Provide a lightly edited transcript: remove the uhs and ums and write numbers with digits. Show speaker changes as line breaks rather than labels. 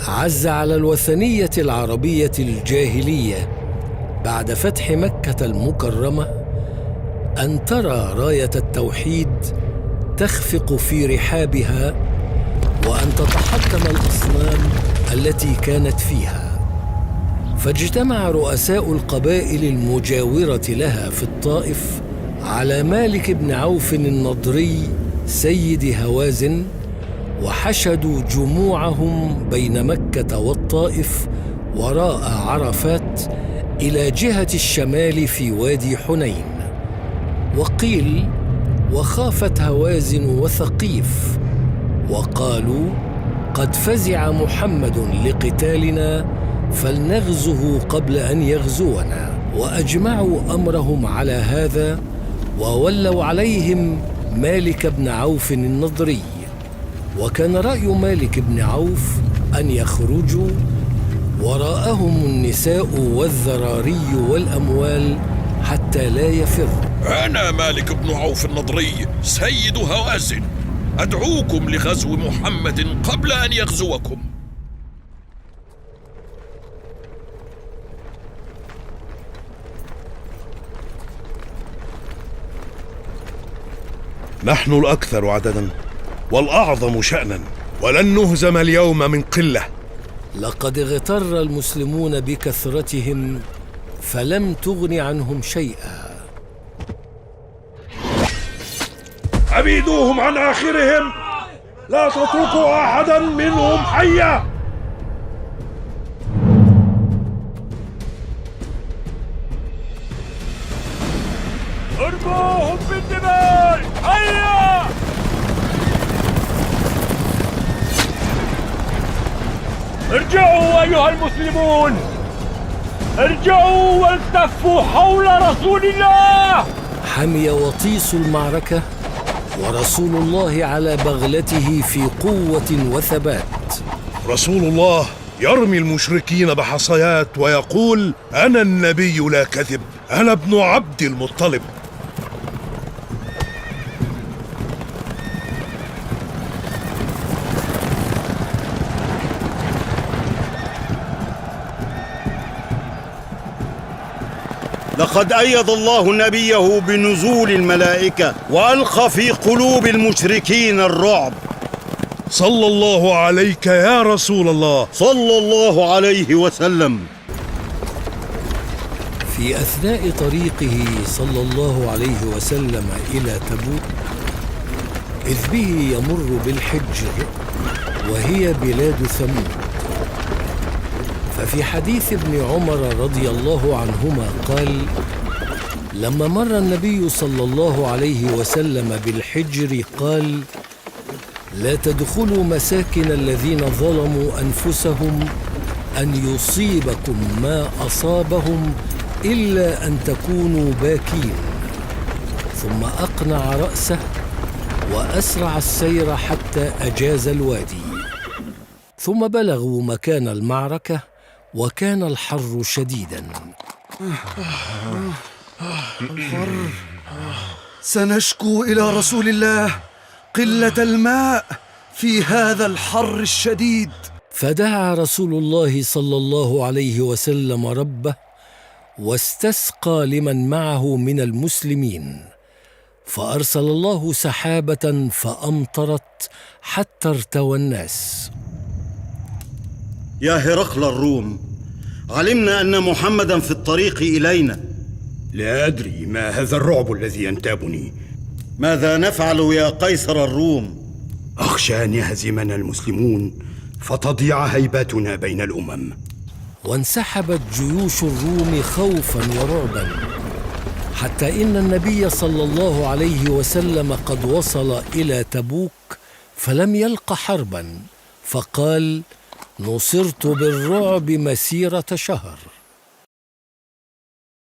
عز على الوثنية العربية الجاهلية بعد فتح مكة المكرمة أن ترى راية التوحيد تخفق في رحابها وأن تتحطم الأصنام التي كانت فيها. فاجتمع رؤساء القبائل المجاورة لها في الطائف على مالك بن عوف النضري سيد هوازن، وحشدوا جموعهم بين مكة والطائف وراء عرفات إلى جهة الشمال في وادي حنين. وقيل وخافت هوازن وثقيف وقالوا قد فزع محمد لقتالنا فلنغزه قبل أن يغزونا، وأجمعوا أمرهم على هذا وولوا عليهم مالك بن عوف النضري. وكان رأي مالك بن عوف أن يخرجوا، وراءهم النساء والذراري والأموال حتى لا يفروا.
أنا مالك بن عوف النضري سيد هوازن أدعوكم لغزو محمد قبل أن يغزوكم.
نحن الأكثر عدداً والأعظم شأناً، ولن نهزم اليوم من قلة.
لقد اغتر المسلمون بكثرتهم فلم تغن عنهم شيئا.
أبيدوهم عن آخرهم، لا تتركوا أحداً منهم حيا.
ارموهم بالدماء هيا. ارجعوا أيها المسلمون، ارجعوا والتفوا حول رسول الله.
حمي وطيس المعركة ورسول الله على بغلته في قوة وثبات.
رسول الله يرمي المشركين بحصيات ويقول: أنا النبي لا كذب، أنا ابن عبد المطلب.
لقد أيد الله نبيه بنزول الملائكة وألقى في قلوب المشركين الرعب.
صلى الله عليك يا رسول الله،
صلى الله عليه وسلم.
في أثناء طريقه صلى الله عليه وسلم إلى تبوك إذ به يمر بالحجر وهي بلاد ثمود. ففي حديث ابن عمر رضي الله عنهما قال: لما مر النبي صلى الله عليه وسلم بالحجر قال: لا تدخلوا مساكن الذين ظلموا أنفسهم أن يصيبكم ما أصابهم إلا أن تكونوا باكين. ثم أقنع رأسه وأسرع السير حتى أجاز الوادي. ثم بلغوا مكان المعركة وكان الحر شديداً.
الحر، سنشكو إلى رسول الله قلة الماء في هذا الحر الشديد.
فدعا رسول الله صلى الله عليه وسلم ربه واستسقى لمن معه من المسلمين، فأرسل الله سحابة فأمطرت حتى ارتوى الناس.
يا هرقل الروم، علمنا أن محمداً في الطريق إلينا.
لا أدري ما هذا الرعب الذي ينتابني.
ماذا نفعل يا قيصر الروم؟
أخشى أن يهزمنا المسلمون فتضيع هيبتنا بين الأمم.
وانسحبت جيوش الروم خوفا ورعبا، حتى إن النبي صلى الله عليه وسلم قد وصل إلى تبوك فلم يلق حربا، فقال: نصرت بالرعب مسيرة شهر.